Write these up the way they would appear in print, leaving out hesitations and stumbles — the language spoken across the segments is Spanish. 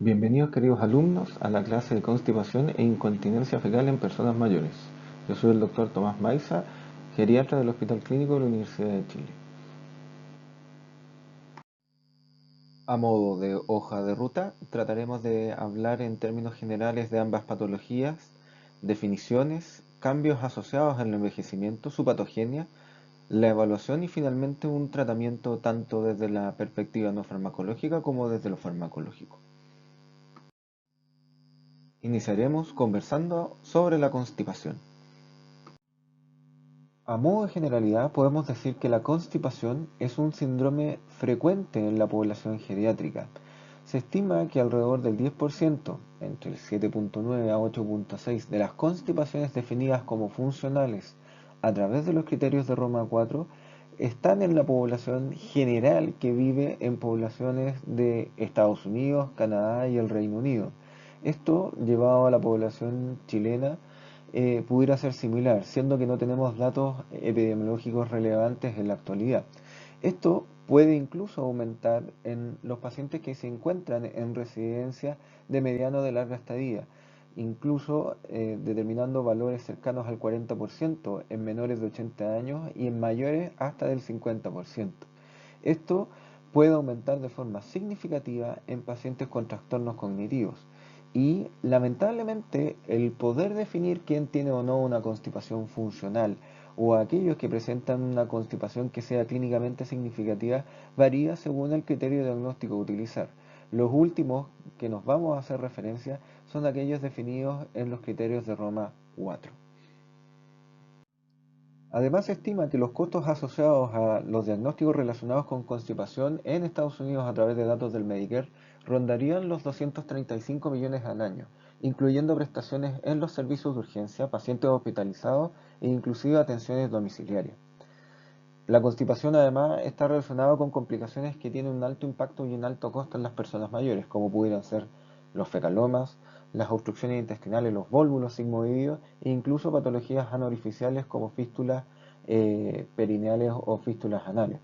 Bienvenidos queridos alumnos a la clase de constipación e incontinencia fecal en personas mayores. Yo soy el doctor Tomás Maiza, geriatra del Hospital Clínico de la Universidad de Chile. A modo de hoja de ruta, trataremos de hablar en términos generales de ambas patologías, definiciones, cambios asociados al envejecimiento, su patogenia, la evaluación y finalmente un tratamiento tanto desde la perspectiva no farmacológica como desde lo farmacológico. Iniciaremos conversando sobre la constipación. A modo de generalidad, podemos decir que la constipación es un síndrome frecuente en la población geriátrica. Se estima que alrededor del 10%, entre el 7.9 a 8.6 de las constipaciones definidas como funcionales a través de los criterios de Roma 4, están en la población general que vive en poblaciones de Estados Unidos, Canadá y el Reino Unido. Esto llevado a la población chilena pudiera ser similar, siendo que no tenemos datos epidemiológicos relevantes en la actualidad. Esto puede incluso aumentar en los pacientes que se encuentran en residencias de mediano o de larga estadía, incluso determinando valores cercanos al 40% en menores de 80 años y en mayores hasta del 50%. Esto puede aumentar de forma significativa en pacientes con trastornos cognitivos. Y lamentablemente el poder definir quién tiene o no una constipación funcional o aquellos que presentan una constipación que sea clínicamente significativa varía según el criterio diagnóstico a utilizar. Los últimos que nos vamos a hacer referencia son aquellos definidos en los criterios de Roma 4. Además, se estima que los costos asociados a los diagnósticos relacionados con constipación en Estados Unidos a través de datos del Medicare rondarían los 235 millones al año, incluyendo prestaciones en los servicios de urgencia, pacientes hospitalizados e inclusive atenciones domiciliarias. La constipación además está relacionada con complicaciones que tienen un alto impacto y un alto costo en las personas mayores, como pudieran ser los fecalomas, las obstrucciones intestinales, los vólvulos sigmoideos e incluso patologías anorificiales como fístulas perineales o fístulas anales.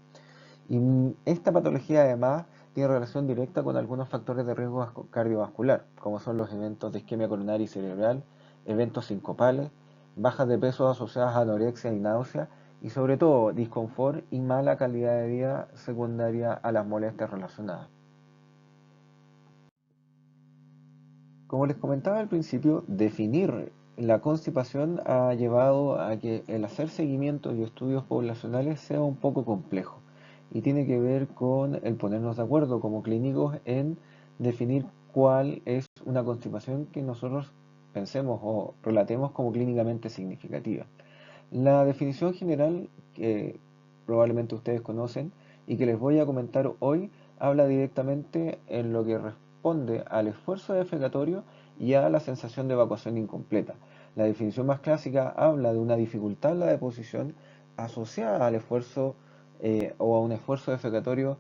Y esta patología además tiene relación directa con algunos factores de riesgo cardiovascular, como son los eventos de isquemia coronaria y cerebral, eventos sincopales, bajas de peso asociadas a anorexia y náusea, y sobre todo disconfort y mala calidad de vida secundaria a las molestias relacionadas. Como les comentaba al principio, definir la constipación ha llevado a que el hacer seguimientos y estudios poblacionales sea un poco complejo y tiene que ver con el ponernos de acuerdo como clínicos en definir cuál es una constipación que nosotros pensemos o relatemos como clínicamente significativa. La definición general que probablemente ustedes conocen y que les voy a comentar hoy habla directamente en lo que responde al esfuerzo defecatorio y a la sensación de evacuación incompleta. La definición más clásica habla de una dificultad en la deposición asociada al esfuerzo o a un esfuerzo defecatorio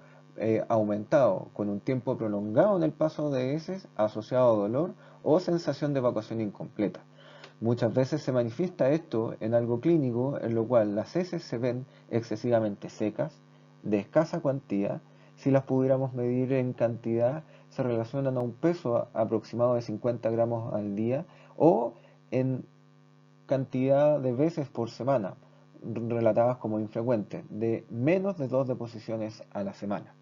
aumentado con un tiempo prolongado en el paso de heces asociado a dolor o sensación de evacuación incompleta. Muchas veces se manifiesta esto en algo clínico, en lo cual las heces se ven excesivamente secas, de escasa cuantía. Si las pudiéramos medir en cantidad, se relacionan a un peso aproximado de 50 gramos al día o en cantidad de veces por semana, relatadas como infrecuentes, de menos de 2 deposiciones a la semana.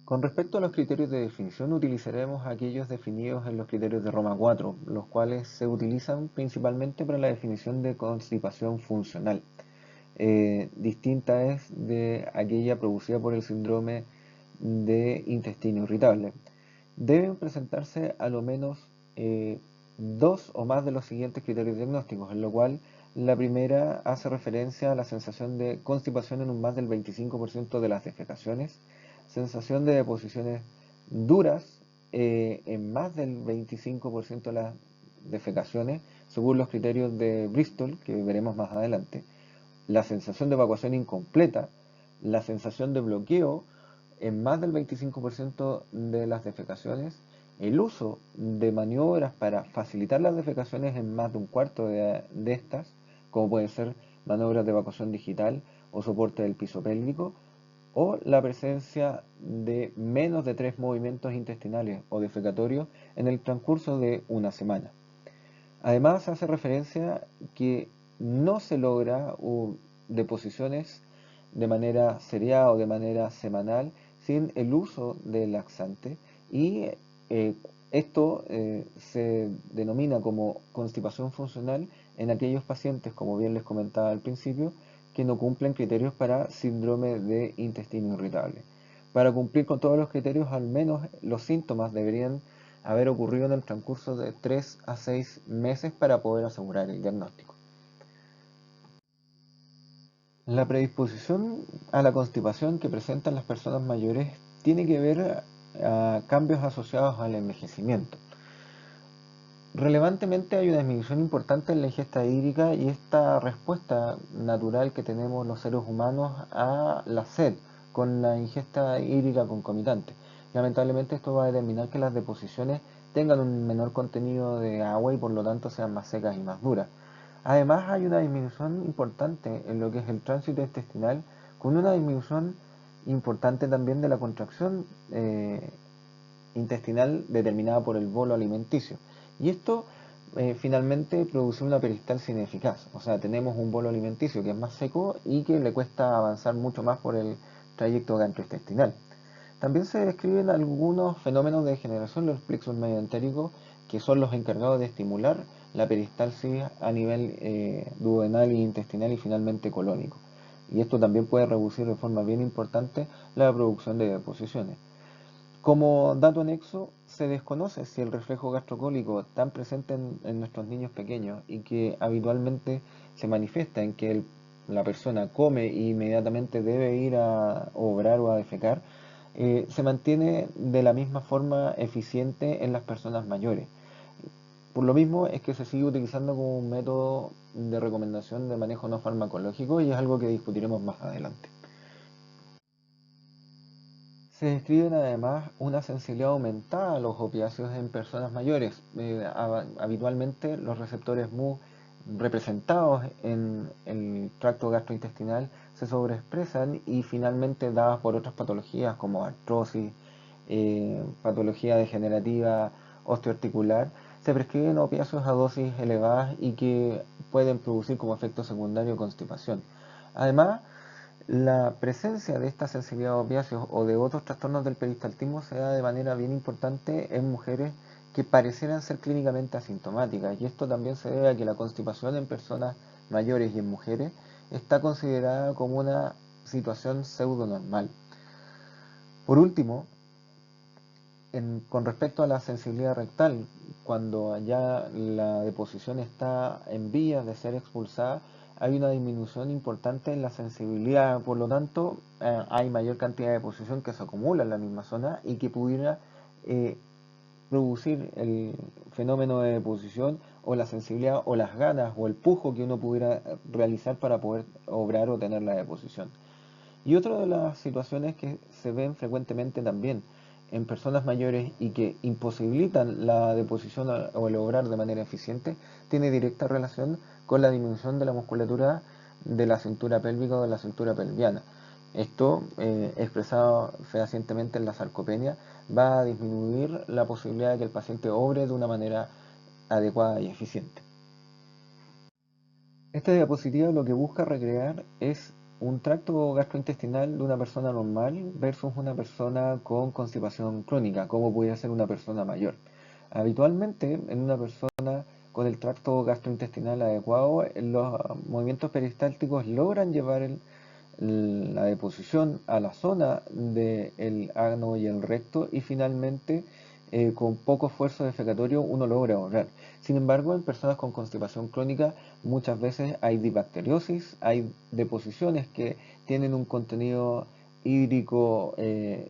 Con respecto a los criterios de definición, utilizaremos aquellos definidos en los criterios de Roma 4, los cuales se utilizan principalmente para la definición de constipación funcional. Distinta es de aquella producida por el síndrome de intestino irritable. Deben presentarse a lo menos dos o más de los siguientes criterios diagnósticos, en lo cual la primera hace referencia a la sensación de constipación en un más del 25% de las defecaciones, sensación de deposiciones duras en más del 25% de las defecaciones, según los criterios de Bristol, que veremos más adelante, la sensación de evacuación incompleta, la sensación de bloqueo en más del 25% de las defecaciones, el uso de maniobras para facilitar las defecaciones en más de un cuarto de estas, como pueden ser maniobras de evacuación digital o soporte del piso pélvico, o la presencia de menos de 3 movimientos intestinales o defecatorios en el transcurso de una semana. Además, hace referencia que no se logra deposiciones de manera seriada o de manera semanal sin el uso del laxante y eh, esto se denomina como constipación funcional en aquellos pacientes, como bien les comentaba al principio, que no cumplen criterios para síndrome de intestino irritable. Para cumplir con todos los criterios, al menos los síntomas deberían haber ocurrido en el transcurso de 3 a 6 meses para poder asegurar el diagnóstico. La predisposición a la constipación que presentan las personas mayores tiene que ver a cambios asociados al envejecimiento. Relevantemente hay una disminución importante en la ingesta hídrica y esta respuesta natural que tenemos los seres humanos a la sed con la ingesta hídrica concomitante. Lamentablemente esto va a determinar que las deposiciones tengan un menor contenido de agua y por lo tanto sean más secas y más duras. Además hay una disminución importante en lo que es el tránsito intestinal con una disminución importante también de la contracción intestinal determinada por el bolo alimenticio. Y esto finalmente produce una peristalsis ineficaz. O sea, tenemos un bolo alimenticio que es más seco y que le cuesta avanzar mucho más por el trayecto gastrointestinal. También se describen algunos fenómenos de degeneración de los plexos mesentericos que son los encargados de estimular la peristalsis a nivel duodenal e intestinal y finalmente colónico. Y esto también puede reducir de forma bien importante la producción de deposiciones. Como dato anexo, se desconoce si el reflejo gastrocólico tan presente en nuestros niños pequeños y que habitualmente se manifiesta en que la persona come e inmediatamente debe ir a obrar o a defecar, se mantiene de la misma forma eficiente en las personas mayores. Por lo mismo es que se sigue utilizando como un método de recomendación de manejo no farmacológico y es algo que discutiremos más adelante. Se describen además una sensibilidad aumentada a los opiáceos en personas mayores. Habitualmente los receptores MU representados en el tracto gastrointestinal se sobreexpresan y finalmente dadas por otras patologías como artrosis, patología degenerativa, osteoarticular, se prescriben opiáceos a dosis elevadas y que pueden producir como efecto secundario constipación. Además, la presencia de esta sensibilidad a opiáceos o de otros trastornos del peristaltismo se da de manera bien importante en mujeres que parecieran ser clínicamente asintomáticas y esto también se debe a que la constipación en personas mayores y en mujeres está considerada como una situación pseudo normal. Por último, con respecto a la sensibilidad rectal, cuando ya la deposición está en vías de ser expulsada, hay una disminución importante en la sensibilidad, por lo tanto, hay mayor cantidad de deposición que se acumula en la misma zona y que pudiera eh, producir el fenómeno de deposición o la sensibilidad o las ganas o el pujo que uno pudiera realizar para poder obrar o tener la deposición. Y otra de las situaciones que se ven frecuentemente también en personas mayores y que imposibilitan la deposición o el obrar de manera eficiente, tiene directa relación con la disminución de la musculatura de la cintura pélvica o de la cintura pelviana. Esto, expresado fehacientemente en la sarcopenia, va a disminuir la posibilidad de que el paciente obre de una manera adecuada y eficiente. Esta diapositiva lo que busca recrear es un tracto gastrointestinal de una persona normal versus una persona con constipación crónica, como pudiera ser una persona mayor. Habitualmente, en una persona con el tracto gastrointestinal adecuado, los movimientos peristálticos logran llevar la deposición a la zona del ano y el recto y finalmente con poco esfuerzo defecatorio uno logra ahorrar. Sin embargo, en personas con constipación crónica muchas veces hay dibacteriosis, hay deposiciones que tienen un contenido hídrico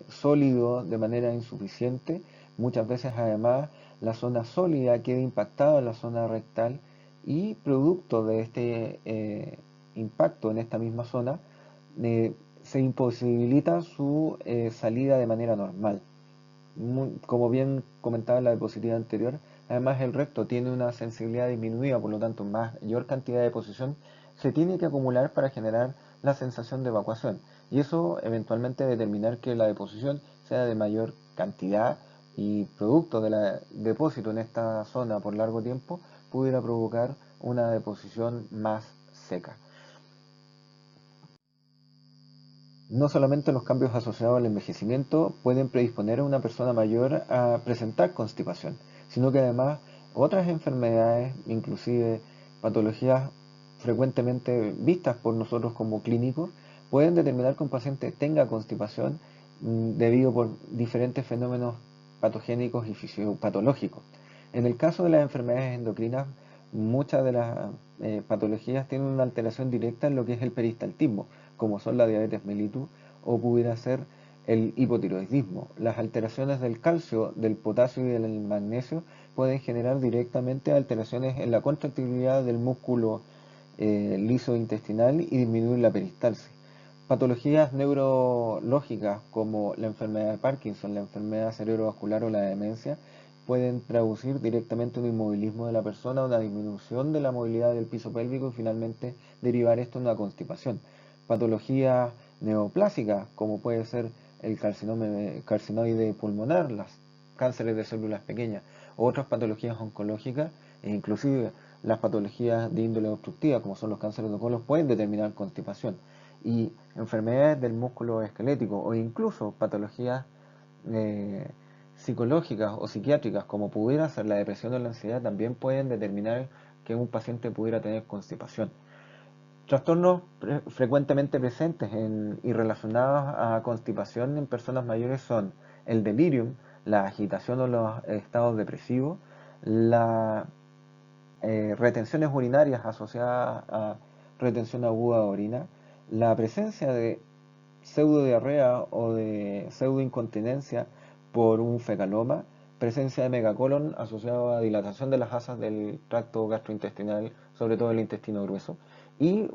sólido de manera insuficiente. Muchas veces además la zona sólida queda impactada en la zona rectal y producto de este impacto en esta misma zona se imposibilita su salida de manera normal. Como bien comentaba en la diapositiva anterior, además el recto tiene una sensibilidad disminuida, por lo tanto mayor cantidad de deposición se tiene que acumular para generar la sensación de evacuación. y eso eventualmente determinar que la deposición sea de mayor cantidad y producto de la depósito en esta zona por largo tiempo pudiera provocar una deposición más seca. No solamente los cambios asociados al envejecimiento pueden predisponer a una persona mayor a presentar constipación, sino que además otras enfermedades, inclusive patologías frecuentemente vistas por nosotros como clínicos, pueden determinar que un paciente tenga constipación debido por diferentes fenómenos patogénicos y fisiopatológicos. En el caso de las enfermedades endocrinas, muchas de las patologías tienen una alteración directa en lo que es el peristaltismo, como son la diabetes mellitus o pudiera ser el hipotiroidismo. Las alteraciones del calcio, del potasio y del magnesio pueden generar directamente alteraciones en la contractibilidad del músculo liso intestinal y disminuir la peristalsis. Patologías neurológicas como la enfermedad de Parkinson, la enfermedad cerebrovascular o la demencia pueden traducir directamente un inmovilismo de la persona, una disminución de la movilidad del piso pélvico y finalmente derivar esto en una constipación. Patologías neoplásicas como puede ser el carcinoide pulmonar, los cánceres de células pequeñas, o otras patologías oncológicas e inclusive las patologías de índole obstructiva como son los cánceres de colon pueden determinar constipación y enfermedades del músculo esquelético o incluso patologías eh, psicológicas o psiquiátricas como pudiera ser la depresión o la ansiedad también pueden determinar que un paciente pudiera tener constipación. Trastornos frecuentemente presentes y relacionados a constipación en personas mayores son el delirium, la agitación o los estados depresivos, las retenciones urinarias asociadas a retención aguda de orina, la presencia de pseudodiarrea o de pseudoincontinencia por un fecaloma, presencia de megacolon asociado a dilatación de las asas del tracto gastrointestinal, sobre todo el intestino grueso, y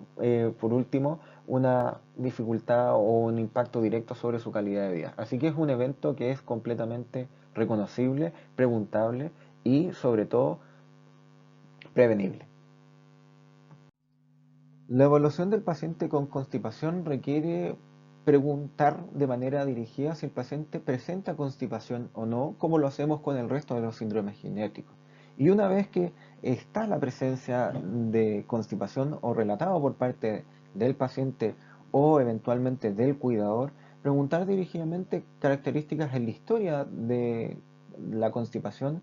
por último, una dificultad o un impacto directo sobre su calidad de vida. Así que es un evento que es completamente reconocible, preguntable y sobre todo prevenible. La evaluación del paciente con constipación requiere preguntar de manera dirigida si el paciente presenta constipación o no, como lo hacemos con el resto de los síndromes genéticos. Y una vez que está la presencia de constipación o relatado por parte del paciente o eventualmente del cuidador, preguntar dirigidamente características en la historia de la constipación,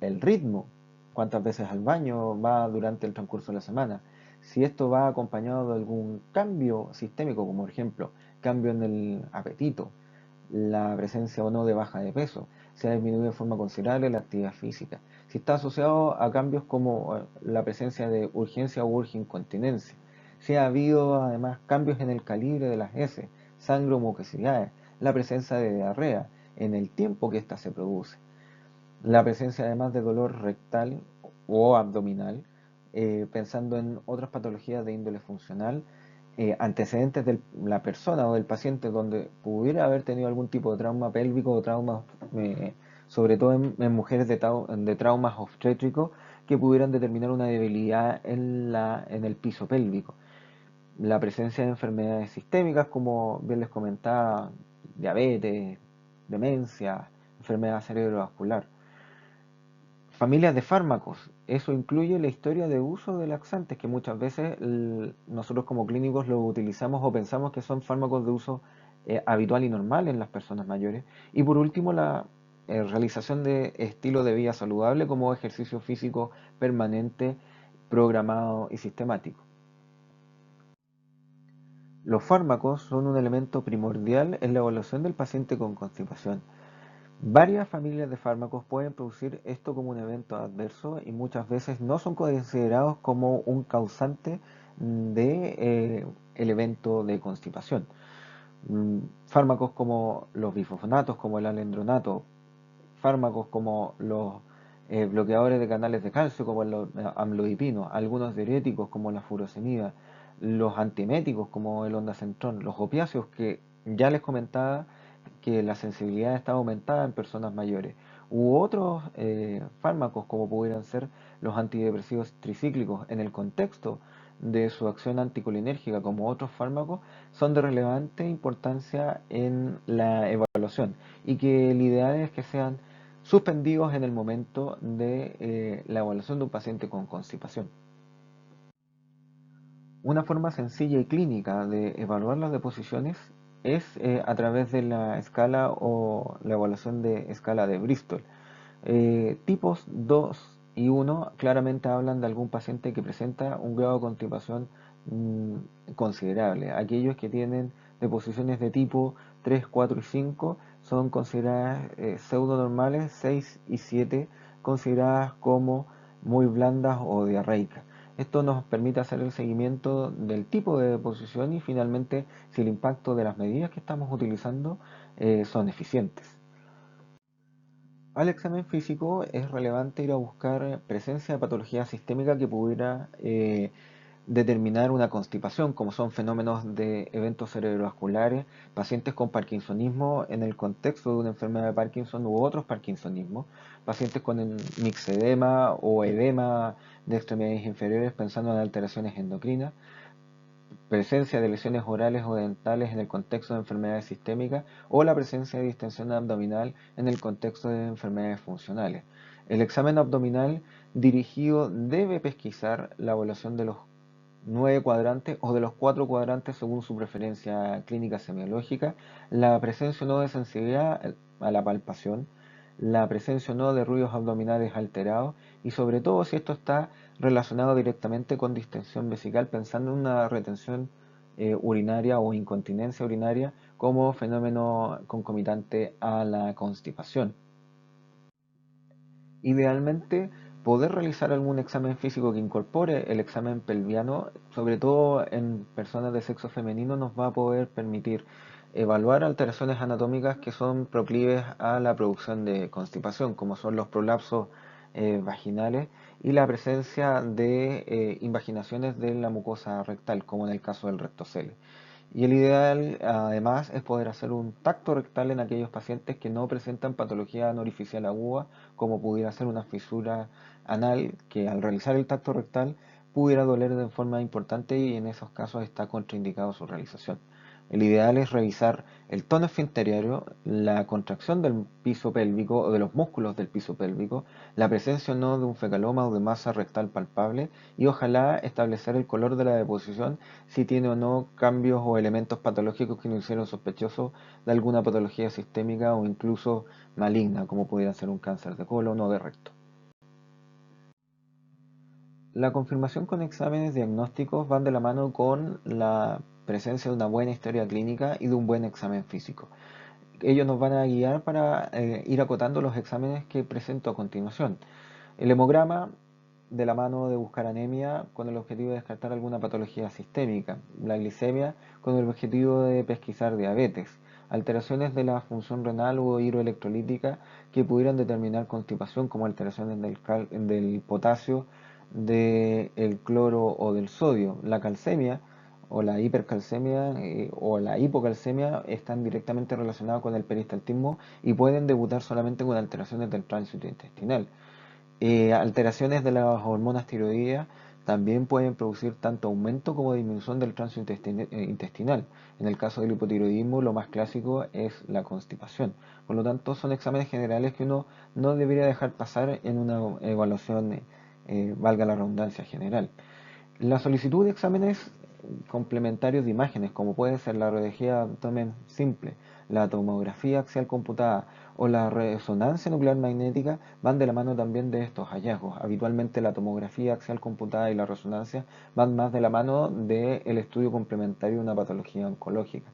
el ritmo, cuántas veces al baño va durante el transcurso de la semana, si esto va acompañado de algún cambio sistémico, como por ejemplo cambio en el apetito, la presencia o no de baja de peso, si ha disminuido de forma considerable la actividad física, si está asociado a cambios como la presencia de urgencia o urge-incontinencia, si ha habido además cambios en el calibre de las heces, sangre o mucosidades, la presencia de diarrea en el tiempo que ésta se produce, la presencia además de dolor rectal o abdominal, pensando en otras patologías de índole funcional, antecedentes de la persona o del paciente donde pudiera haber tenido algún tipo de trauma pélvico o trauma, sobre todo en mujeres de traumas obstétricos, que pudieran determinar una debilidad en el piso pélvico. La presencia de enfermedades sistémicas, como bien les comentaba, diabetes, demencia, enfermedad cerebrovascular. Familias de fármacos. Eso incluye la historia de uso de laxantes, que muchas veces nosotros como clínicos lo utilizamos o pensamos que son fármacos de uso habitual y normal en las personas mayores. Y por último, la realización de estilo de vida saludable como ejercicio físico permanente, programado y sistemático. Los fármacos son un elemento primordial en la evaluación del paciente con constipación. Varias familias de fármacos pueden producir esto como un evento adverso y muchas veces no son considerados como un causante de el evento de constipación. Fármacos como los bifosfonatos, como el alendronato, fármacos como los bloqueadores de canales de calcio, como el amlodipino, algunos diuréticos como la furosemida, los antieméticos como el ondansetron, los opiáceos que ya les comentaba que la sensibilidad está aumentada en personas mayores, u otros fármacos como pudieran ser los antidepresivos tricíclicos en el contexto de su acción anticolinérgica como otros fármacos son de relevante importancia en la evaluación y que el ideal es que sean suspendidos en el momento de la evaluación de un paciente con constipación. Una forma sencilla y clínica de evaluar las deposiciones es a través de la escala o la evaluación de escala de Bristol. Tipos 2 y 1 claramente hablan de algún paciente que presenta un grado de constipación considerable. Aquellos que tienen deposiciones de tipo 3, 4 y 5 son consideradas pseudonormales, 6 y 7 consideradas como muy blandas o diarreicas. Esto nos permite hacer el seguimiento del tipo de deposición y finalmente si el impacto de las medidas que estamos utilizando son eficientes. Al examen físico es relevante ir a buscar presencia de patología sistémica que pudiera determinar una constipación, como son fenómenos de eventos cerebrovasculares, pacientes con parkinsonismo en el contexto de una enfermedad de Parkinson u otros parkinsonismos, pacientes con mixedema o edema de extremidades inferiores pensando en alteraciones endocrinas, presencia de lesiones orales o dentales en el contexto de enfermedades sistémicas o la presencia de distensión abdominal en el contexto de enfermedades funcionales. El examen abdominal dirigido debe pesquisar la evaluación de los 9 cuadrantes o de los 4 cuadrantes según su preferencia clínica semiológica, la presencia o no de sensibilidad a la palpación, la presencia o no de ruidos abdominales alterados y sobre todo si esto está relacionado directamente con distensión vesical, pensando en una retención urinaria o incontinencia urinaria como fenómeno concomitante a la constipación. Idealmente, poder realizar algún examen físico que incorpore el examen pelviano, sobre todo en personas de sexo femenino, nos va a poder permitir evaluar alteraciones anatómicas que son proclives a la producción de constipación, como son los prolapsos vaginales y la presencia de invaginaciones de la mucosa rectal, como en el caso del rectocele. Y el ideal, además, es poder hacer un tacto rectal en aquellos pacientes que no presentan patología anorificial aguda, como pudiera ser una fisura anal, que al realizar el tacto rectal pudiera doler de forma importante y en esos casos está contraindicado su realización. El ideal es revisar el tono esfinteriario, la contracción del piso pélvico o de los músculos del piso pélvico, la presencia o no de un fecaloma o de masa rectal palpable y ojalá establecer el color de la deposición si tiene o no cambios o elementos patológicos que nos hicieron sospechosos de alguna patología sistémica o incluso maligna, como pudiera ser un cáncer de colon o de recto. La confirmación con exámenes diagnósticos van de la mano con la presencia de una buena historia clínica y de un buen examen físico. Ellos nos van a guiar para ir acotando los exámenes que presento a continuación. El hemograma de la mano de buscar anemia con el objetivo de descartar alguna patología sistémica, la glicemia con el objetivo de pesquisar diabetes, alteraciones de la función renal o hidroelectrolítica que pudieran determinar constipación como alteraciones del potasio, del cloro o del sodio, la calcemia o la hipercalcemia o la hipocalcemia están directamente relacionados con el peristaltismo y pueden debutar solamente con alteraciones del tránsito intestinal. Alteraciones de las hormonas tiroideas también pueden producir tanto aumento como disminución del tránsito intestinal. En el caso del hipotiroidismo, lo más clásico es la constipación. Por lo tanto, son exámenes generales que uno no debería dejar pasar en una evaluación, valga la redundancia, general. La solicitud de exámenes complementarios de imágenes, como puede ser la radiología de abdomen simple, la tomografía axial computada o la resonancia nuclear magnética, van de la mano también de estos hallazgos. Habitualmente la tomografía axial computada y la resonancia van más de la mano del estudio complementario de una patología oncológica.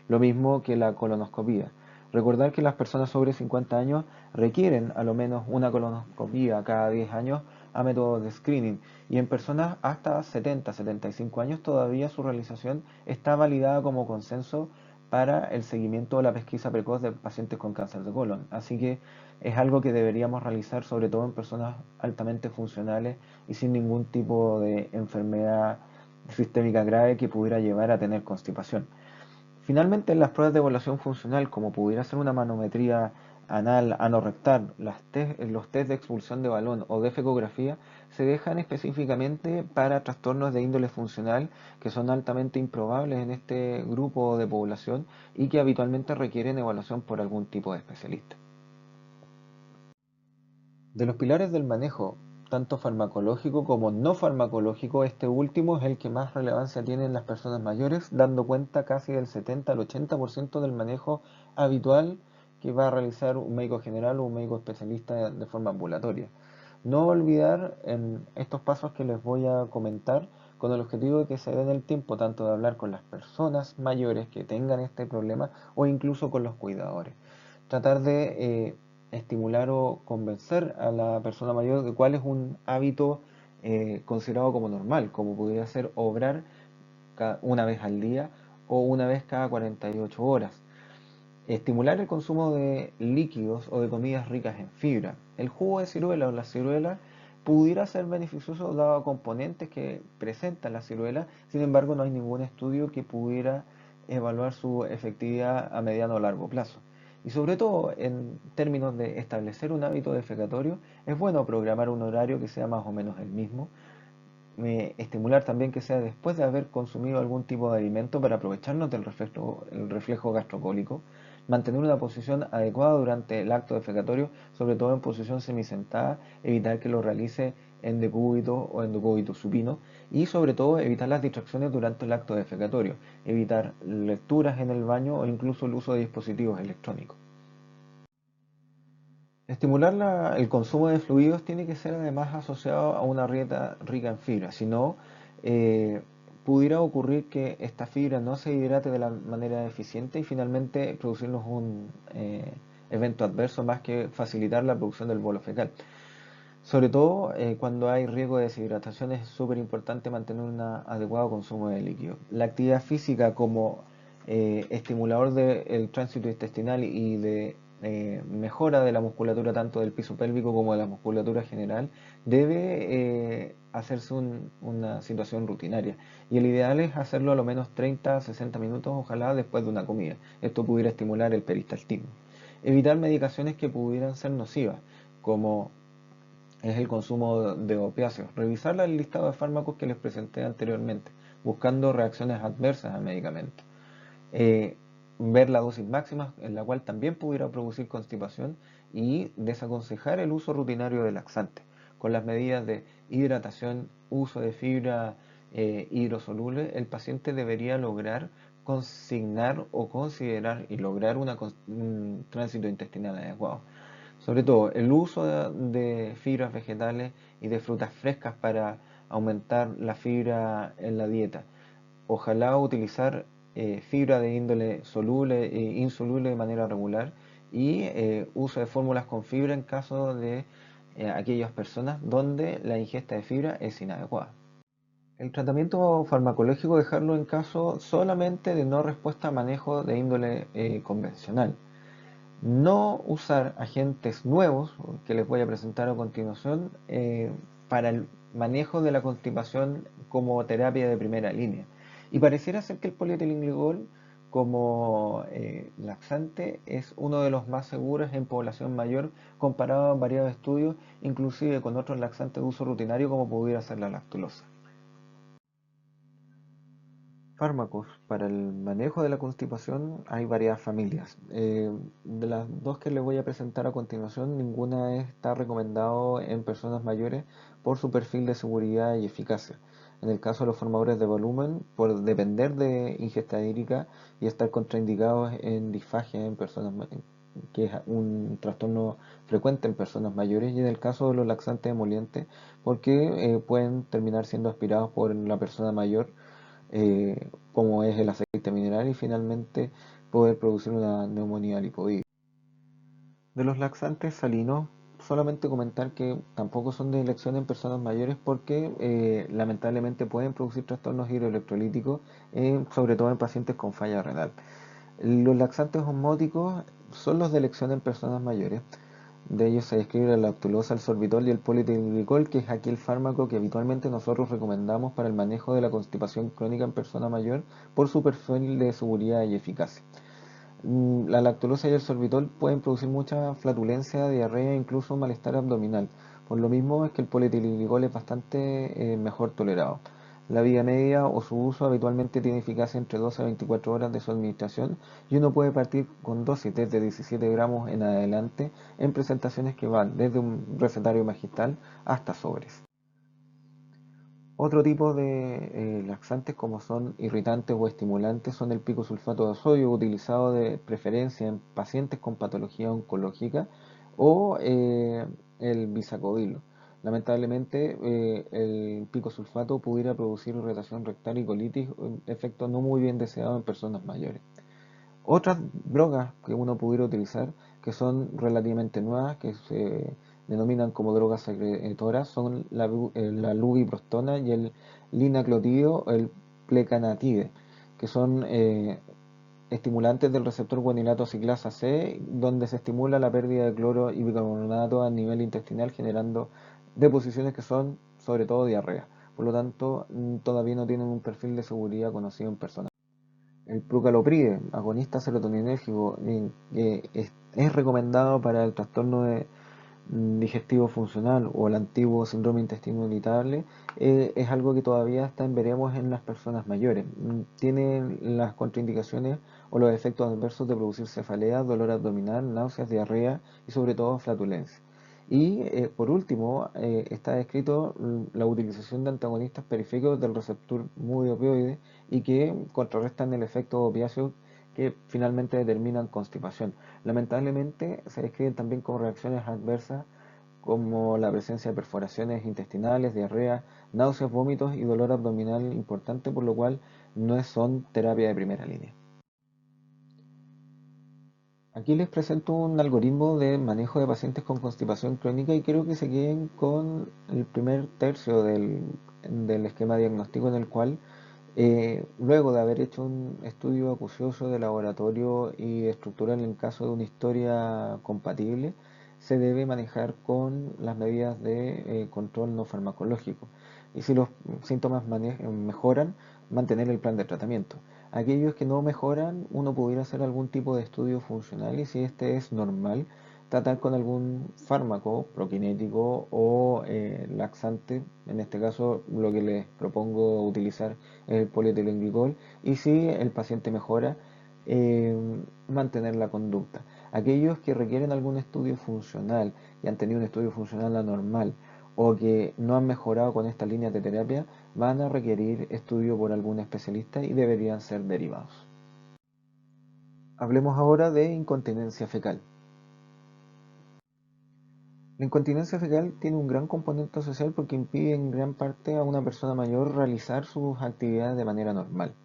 Lo mismo que la colonoscopía. Recordar que las personas sobre 50 años requieren a lo menos una colonoscopía cada 10 años a métodos de screening y en personas hasta 70-75 años todavía su realización está validada como consenso para el seguimiento o la pesquisa precoz de pacientes con cáncer de colon. Así que es algo que deberíamos realizar sobre todo en personas altamente funcionales y sin ningún tipo de enfermedad sistémica grave que pudiera llevar a tener constipación. Finalmente, en las pruebas de evaluación funcional, como pudiera ser una manometría anal, anorrectal, los test de expulsión de balón o de fecografía, se dejan específicamente para trastornos de índole funcional que son altamente improbables en este grupo de población y que habitualmente requieren evaluación por algún tipo de especialista. De los pilares del manejo, tanto farmacológico como no farmacológico, este último es el que más relevancia tiene en las personas mayores, dando cuenta casi del 70 al 80% del manejo habitual que va a realizar un médico general o un médico especialista de forma ambulatoria. No olvidar en estos pasos que les voy a comentar con el objetivo de que se den el tiempo tanto de hablar con las personas mayores que tengan este problema o incluso con los cuidadores. Tratar de estimular o convencer a la persona mayor de cuál es un hábito considerado como normal, como podría ser obrar una vez al día o una vez cada 48 horas. Estimular el consumo de líquidos o de comidas ricas en fibra. El jugo de ciruela o la ciruela pudiera ser beneficioso dado a componentes que presentan la ciruela, sin embargo no hay ningún estudio que pudiera evaluar su efectividad a mediano o largo plazo. Y sobre todo en términos de establecer un hábito defecatorio, es bueno programar un horario que sea más o menos el mismo, estimular también que sea después de haber consumido algún tipo de alimento para aprovecharnos del el reflejo gastrocólico, mantener una posición adecuada durante el acto defecatorio, sobre todo en posición semisentada, evitar que lo realice en decúbito o en decúbito supino y sobre todo evitar las distracciones durante el acto defecatorio, evitar lecturas en el baño o incluso el uso de dispositivos electrónicos. Estimular el consumo de fluidos tiene que ser además asociado a una dieta rica en fibra, si no, eh, pudiera ocurrir que esta fibra no se hidrate de la manera eficiente y finalmente producirnos un evento adverso más que facilitar la producción del bolo fecal. Sobre todo cuando hay riesgo de deshidratación es súper importante mantener un adecuado consumo de líquido. La actividad física como estimulador del tránsito intestinal y de mejora de la musculatura tanto del piso pélvico como de la musculatura general debe hacerse una situación rutinaria. Y el ideal es hacerlo a lo menos 30 a 60 minutos, ojalá después de una comida. Esto pudiera estimular el peristaltismo. Evitar medicaciones que pudieran ser nocivas, como es el consumo de opiáceos. Revisar el listado de fármacos que les presenté anteriormente, buscando reacciones adversas al medicamento. Eh, Ver la dosis máxima en la cual también pudiera producir constipación y desaconsejar el uso rutinario de laxantes, con las medidas de hidratación, uso de fibra hidrosoluble, el paciente debería lograr consignar o considerar y lograr un tránsito intestinal adecuado. Sobre todo el uso de fibras vegetales y de frutas frescas para aumentar la fibra en la dieta. Ojalá utilizar fibra de índole soluble e insoluble de manera regular y uso de fórmulas con fibra en caso de aquellas personas donde la ingesta de fibra es inadecuada. El tratamiento farmacológico dejarlo en caso solamente de no respuesta a manejo de índole convencional. No usar agentes nuevos que les voy a presentar a continuación para el manejo de la constipación como terapia de primera línea. Y pareciera ser que el polietilenglicol como laxante es uno de los más seguros en población mayor comparado a variados estudios, inclusive con otros laxantes de uso rutinario como pudiera ser la lactulosa. Fármacos para el manejo de la constipación hay varias familias. De las dos que les voy a presentar a continuación, ninguna está recomendado en personas mayores por su perfil de seguridad y eficacia. En el caso de los formadores de volumen, por depender de ingesta hídrica y estar contraindicados en disfagia en personas que es un trastorno frecuente en personas mayores, y en el caso de los laxantes emolientes, porque pueden terminar siendo aspirados por la persona mayor como es el aceite mineral y finalmente poder producir una neumonía lipoide. De los laxantes salinos, solamente comentar que tampoco son de elección en personas mayores porque lamentablemente pueden producir trastornos hidroelectrolíticos, sobre todo en pacientes con falla renal. Los laxantes osmóticos son los de elección en personas mayores. De ellos se describe la lactulosa, el sorbitol y el polietilenglicol, que es aquel fármaco que habitualmente nosotros recomendamos para el manejo de la constipación crónica en persona mayor por su perfil de seguridad y eficacia. La lactulosa y el sorbitol pueden producir mucha flatulencia, diarrea e incluso malestar abdominal. Por lo mismo es que el polietilenglicol es bastante mejor tolerado. La vida media o su uso habitualmente tiene eficacia entre 12 a 24 horas de su administración y uno puede partir con dosis desde 17 gramos en adelante en presentaciones que van desde un recetario magistral hasta sobres. Otro tipo de laxantes como son irritantes o estimulantes son el picosulfato de sodio, utilizado de preferencia en pacientes con patología oncológica, o el bisacodilo. Lamentablemente, el picosulfato pudiera producir irritación rectal y colitis, un efecto no muy bien deseado en personas mayores. Otras drogas que uno pudiera utilizar, que son relativamente nuevas, que se denominan como drogas secretoras, son la lubiprostona y el linaclotide, el plecanatide, que son estimulantes del receptor guanilato ciclasa C, donde se estimula la pérdida de cloro y bicarbonato a nivel intestinal, generando deposiciones que son sobre todo diarrea. Por lo tanto, todavía no tienen un perfil de seguridad conocido en personas. El prucalopride, agonista serotoninérgico, que es recomendado para el trastorno digestivo funcional o el antiguo síndrome intestino irritable, es algo que todavía está en veremos en las personas mayores. Tiene las contraindicaciones o los efectos adversos de producir cefalea, dolor abdominal, náuseas, diarrea y sobre todo flatulencia. Y por último, está descrito la utilización de antagonistas periféricos del receptor muy opioide y que contrarrestan el efecto opiáceo que finalmente determinan constipación. Lamentablemente se describen también como reacciones adversas como la presencia de perforaciones intestinales, diarrea, náuseas, vómitos y dolor abdominal importante, por lo cual no son terapia de primera línea. Aquí les presento un algoritmo de manejo de pacientes con constipación crónica y quiero que se queden con el primer tercio del esquema diagnóstico en el cual, luego de haber hecho un estudio acucioso de laboratorio y estructural en caso de una historia compatible, se debe manejar con las medidas de control no farmacológico. Y si los síntomas mejoran, mantener el plan de tratamiento. Aquellos que no mejoran, uno pudiera hacer algún tipo de estudio funcional y si este es normal, tratar con algún fármaco prokinético o laxante. En este caso, lo que les propongo utilizar es el polietilenglicol y si el paciente mejora, eh, mantener la conducta. Aquellos que requieren algún estudio funcional y han tenido un estudio funcional anormal o que no han mejorado con esta línea de terapia, van a requerir estudio por algún especialista y deberían ser derivados. Hablemos ahora de incontinencia fecal. La incontinencia fecal tiene un gran componente social porque impide en gran parte a una persona mayor realizar sus actividades de manera normal.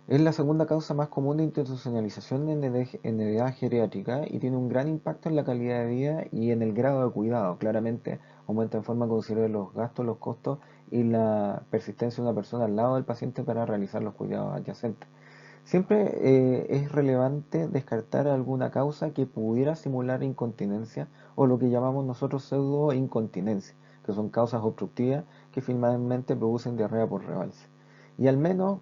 Es la segunda causa más común de institucionalización en edad geriátrica y tiene un gran impacto en la calidad de vida y en el grado de cuidado. Claramente aumenta en forma considerable los gastos, los costos y la persistencia de una persona al lado del paciente para realizar los cuidados adyacentes. Siempre es relevante descartar alguna causa que pudiera simular incontinencia o lo que llamamos nosotros pseudo-incontinencia, que son causas obstructivas que finalmente producen diarrea por rebalse. Y al menos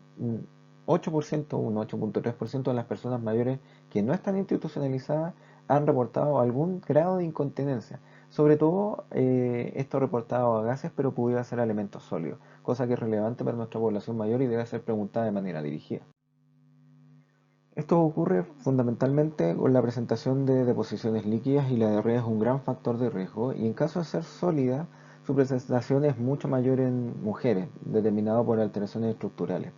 8%, un 8.3% de las personas mayores que no están institucionalizadas han reportado algún grado de incontinencia. Sobre todo esto reportado a gases, pero pudiera ser alimentos sólidos, cosa que es relevante para nuestra población mayor y debe ser preguntada de manera dirigida. Esto ocurre fundamentalmente con la presentación de deposiciones líquidas y la diarrea es un gran factor de riesgo y en caso de ser sólida, su presentación es mucho mayor en mujeres, determinado por alteraciones estructurales.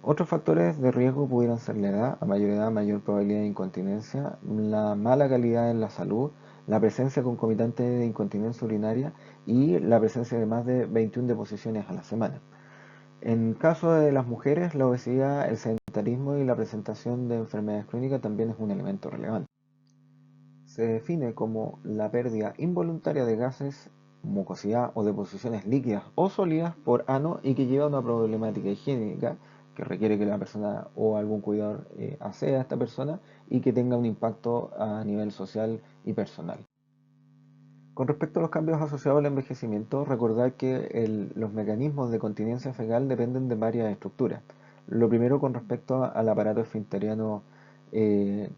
Otros factores de riesgo pudieran ser la edad, a mayor edad mayor probabilidad de incontinencia, la mala calidad en la salud, la presencia concomitante de incontinencia urinaria y la presencia de más de 21 deposiciones a la semana. En caso de las mujeres, la obesidad, el sedentarismo y la presentación de enfermedades crónicas también es un elemento relevante. Se define como la pérdida involuntaria de gases, mucosidad o deposiciones líquidas o sólidas por ano y que lleva a una problemática higiénica que requiere que la persona o algún cuidador asea a esta persona y que tenga un impacto a nivel social y personal. Con respecto a los cambios asociados al envejecimiento, recordar que los mecanismos de continencia fecal dependen de varias estructuras. Lo primero con respecto al aparato esfinteriano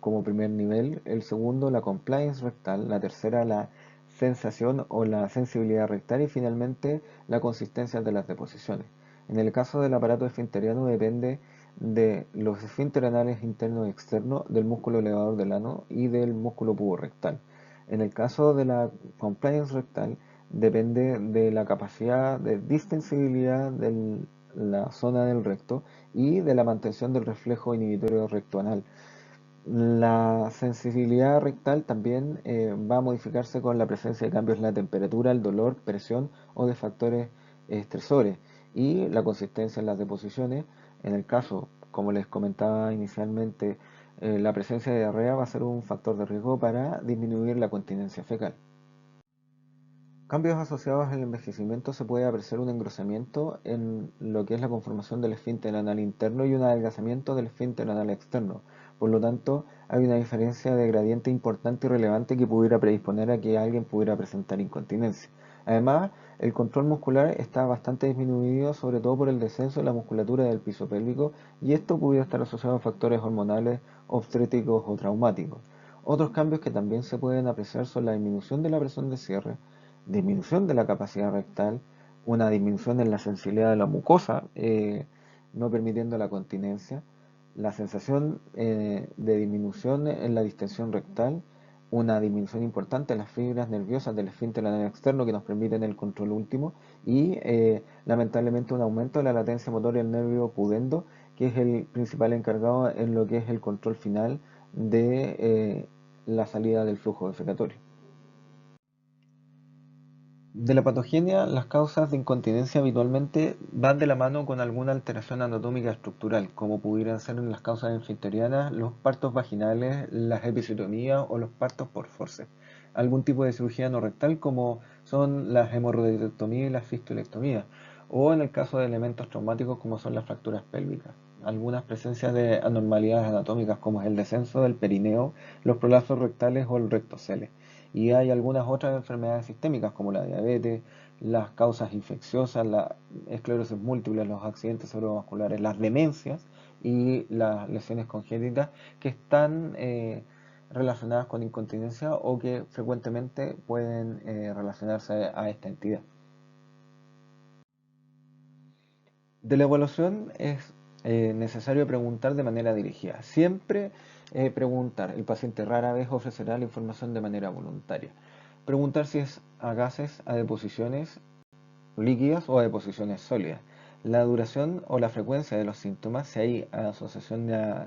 como primer nivel, el segundo la compliance rectal, la tercera la sensación o la sensibilidad rectal y finalmente la consistencia de las deposiciones. En el caso del aparato esfinteriano depende de los esfínteres anales internos y externos, del músculo elevador del ano y del músculo puborectal. En el caso de la compliance rectal, depende de la capacidad de distensibilidad de la zona del recto y de la mantención del reflejo inhibitorio rectoanal. La sensibilidad rectal también va a modificarse con la presencia de cambios en la temperatura, el dolor, presión o de factores estresores y la consistencia en las deposiciones. En el caso, como les comentaba inicialmente, la presencia de diarrea va a ser un factor de riesgo para disminuir la continencia fecal. Cambios asociados al envejecimiento: se puede apreciar un engrosamiento en lo que es la conformación del esfínter anal interno y un adelgazamiento del esfínter anal externo. Por lo tanto, hay una diferencia de gradiente importante y relevante que pudiera predisponer a que alguien pudiera presentar incontinencia. Además, el control muscular está bastante disminuido, sobre todo por el descenso de la musculatura del piso pélvico, y esto pudiera estar asociado a factores hormonales, obstétricos o traumáticos. Otros cambios que también se pueden apreciar son la disminución de la presión de cierre, disminución de la capacidad rectal, una disminución en la sensibilidad de la mucosa, no permitiendo la continencia, la sensación de disminución en la distensión rectal, una disminución importante en las fibras nerviosas del esfínter anal externo que nos permiten el control último y lamentablemente un aumento de la latencia motora del nervio pudendo, que es el principal encargado en lo que es el control final de la salida del flujo defecatorio. De la patogenia, las causas de incontinencia habitualmente van de la mano con alguna alteración anatómica estructural, como pudieran ser en las causas infectorianas, los partos vaginales, las episiotomías o los partos por forceps. Algún tipo de cirugía no rectal, como son las hemorroidectomías y las fistulectomías, o en el caso de elementos traumáticos, como son las fracturas pélvicas. Algunas presencias de anormalidades anatómicas, como es el descenso del perineo, los prolapsos rectales o el rectocele. Y hay algunas otras enfermedades sistémicas como la diabetes, las causas infecciosas, la esclerosis múltiple, los accidentes cerebrovasculares, las demencias y las lesiones congénitas que están relacionadas con incontinencia o que frecuentemente pueden relacionarse a esta entidad. De la evaluación es necesario preguntar de manera dirigida. Siempre preguntar. El paciente rara vez ofrecerá la información de manera voluntaria. Preguntar si es a gases, a deposiciones líquidas o a deposiciones sólidas. La duración o la frecuencia de los síntomas, si hay asociación de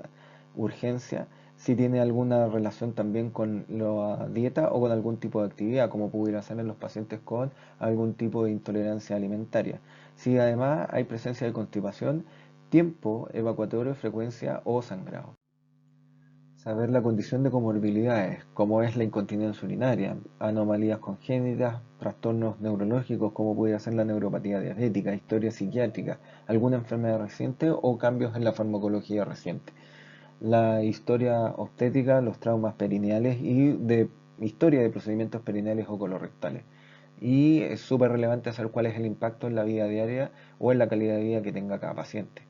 urgencia, si tiene alguna relación también con la dieta o con algún tipo de actividad, como pudiera ser en los pacientes con algún tipo de intolerancia alimentaria. Si además hay presencia de constipación, tiempo evacuatorio, frecuencia o sangrado. Saber la condición de comorbilidades, como es la incontinencia urinaria, anomalías congénitas, trastornos neurológicos, como puede ser la neuropatía diabética, historia psiquiátrica, alguna enfermedad reciente o cambios en la farmacología reciente. La historia obstétrica, los traumas perineales y de historia de procedimientos perineales o colorectales. Y es súper relevante saber cuál es el impacto en la vida diaria o en la calidad de vida que tenga cada paciente.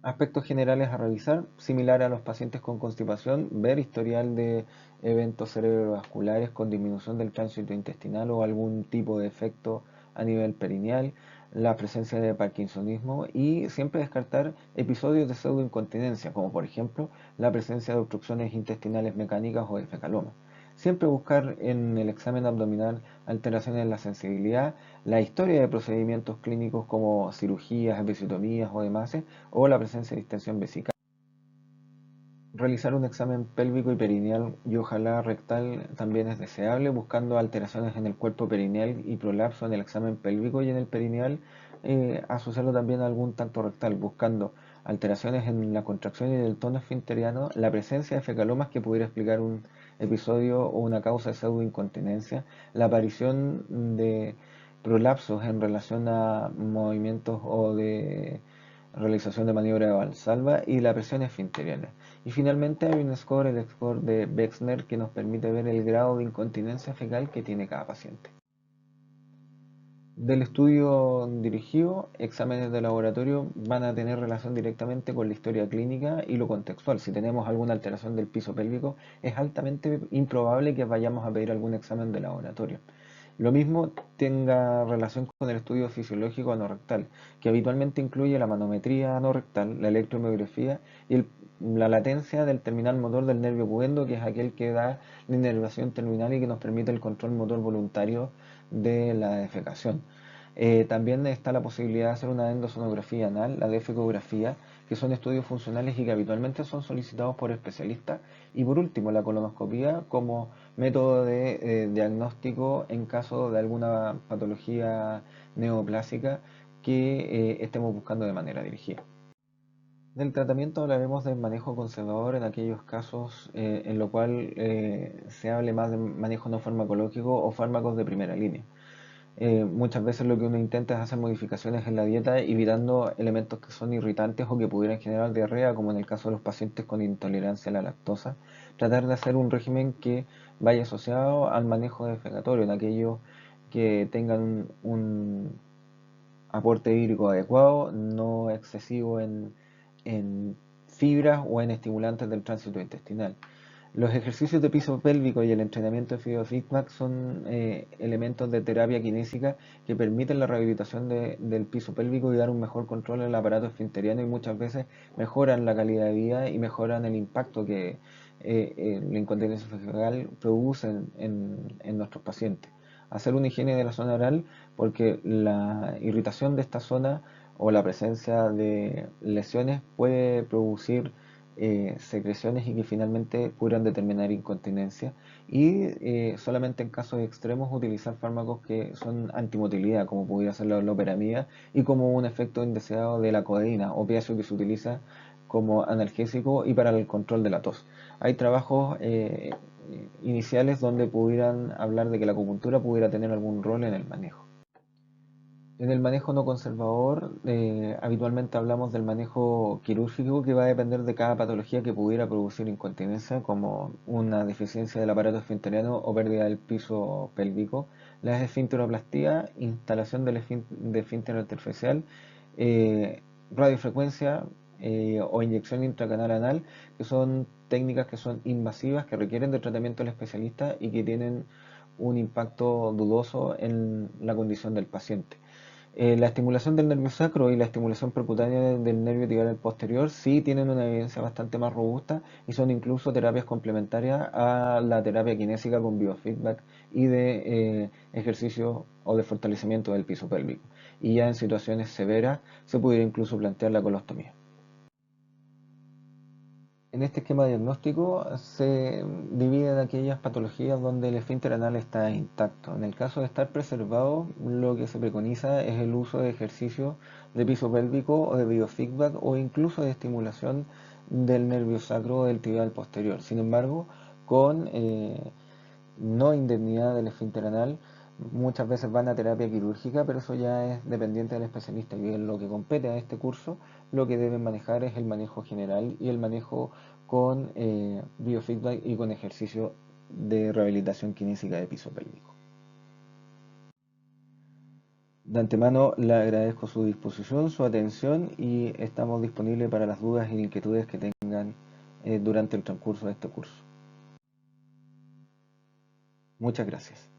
Aspectos generales a revisar: similar a los pacientes con constipación, ver historial de eventos cerebrovasculares con disminución del tránsito intestinal o algún tipo de efecto a nivel perineal, la presencia de parkinsonismo y siempre descartar episodios de pseudoincontinencia, como por ejemplo la presencia de obstrucciones intestinales mecánicas o de fecaloma. Siempre buscar en el examen abdominal alteraciones en la sensibilidad, la historia de procedimientos clínicos como cirugías, episiotomías o demás, o la presencia de distensión vesical. Realizar un examen pélvico y perineal y ojalá rectal también es deseable, buscando alteraciones en el cuerpo perineal y prolapso en el examen pélvico y en el perineal, asociarlo también a algún tacto rectal, buscando alteraciones en la contracción y del tono esfinteriano, la presencia de fecalomas que pudiera explicar un episodio o una causa de pseudoincontinencia, la aparición de prolapsos en relación a movimientos o de realización de maniobra de Valsalva y la presión esfinteriana. Y finalmente hay un score, el score de Wexner, que nos permite ver el grado de incontinencia fecal que tiene cada paciente. Del estudio dirigido, exámenes de laboratorio van a tener relación directamente con la historia clínica y lo contextual. Si tenemos alguna alteración del piso pélvico, es altamente improbable que vayamos a pedir algún examen de laboratorio. Lo mismo tenga relación con el estudio fisiológico anorrectal, que habitualmente incluye la manometría anorrectal, la electromiografía y la latencia del terminal motor del nervio pudendo, que es aquel que da la inervación terminal y que nos permite el control motor voluntario de la defecación. También está la posibilidad de hacer una endosonografía anal, la defecografía, que son estudios funcionales y que habitualmente son solicitados por especialistas. Y por último, la colonoscopía como método de diagnóstico en caso de alguna patología neoplásica que estemos buscando de manera dirigida. Del tratamiento hablaremos del manejo conservador en aquellos casos en lo cual se hable más de manejo no farmacológico o fármacos de primera línea. Muchas veces lo que uno intenta es hacer modificaciones en la dieta evitando elementos que son irritantes o que pudieran generar diarrea, como en el caso de los pacientes con intolerancia a la lactosa. Tratar de hacer un régimen que vaya asociado al manejo defecatorio, en aquellos que tengan un aporte hídrico adecuado, no excesivo en fibras o en estimulantes del tránsito intestinal. Los ejercicios de piso pélvico y el entrenamiento de biofeedback son elementos de terapia kinésica que permiten la rehabilitación del piso pélvico y dar un mejor control al aparato esfinteriano y muchas veces mejoran la calidad de vida y mejoran el impacto que la incontinencia fecal produce en nuestros pacientes. Hacer una higiene de la zona oral porque la irritación de esta zona o la presencia de lesiones puede producir secreciones y que finalmente pudieran determinar incontinencia y solamente en casos extremos utilizar fármacos que son antimotilidad como pudiera ser la loperamida y como un efecto indeseado de la codeína, opiáceo que se utiliza como analgésico y para el control de la tos. Hay trabajos iniciales donde pudieran hablar de que la acupuntura pudiera tener algún rol en el manejo. En el manejo no conservador, habitualmente hablamos del manejo quirúrgico que va a depender de cada patología que pudiera producir incontinencia, como una deficiencia del aparato esfinteriano o pérdida del piso pélvico, la esfinteroplastía, instalación de esfínter artificial, eh, radiofrecuencia o inyección intracanal anal, que son técnicas que son invasivas, que requieren de tratamiento del especialista y que tienen un impacto dudoso en la condición del paciente. La estimulación del nervio sacro y la estimulación percutánea del nervio tibial posterior sí tienen una evidencia bastante más robusta y son incluso terapias complementarias a la terapia kinésica con biofeedback y de ejercicio o de fortalecimiento del piso pélvico. Y ya en situaciones severas se pudiera incluso plantear la colostomía. En este esquema diagnóstico se divide en aquellas patologías donde el esfínter anal está intacto. En el caso de estar preservado, lo que se preconiza es el uso de ejercicio de piso pélvico o de biofeedback o incluso de estimulación del nervio sacro o del tibial posterior. Sin embargo, con no indemnidad del esfínter anal, muchas veces van a terapia quirúrgica, pero eso ya es dependiente del especialista. Y en lo que compete a este curso, lo que deben manejar es el manejo general y el manejo con biofeedback y con ejercicio de rehabilitación kinésica de piso pélvico. De antemano le agradezco su disposición, su atención y estamos disponibles para las dudas e inquietudes que tengan durante el transcurso de este curso. Muchas gracias.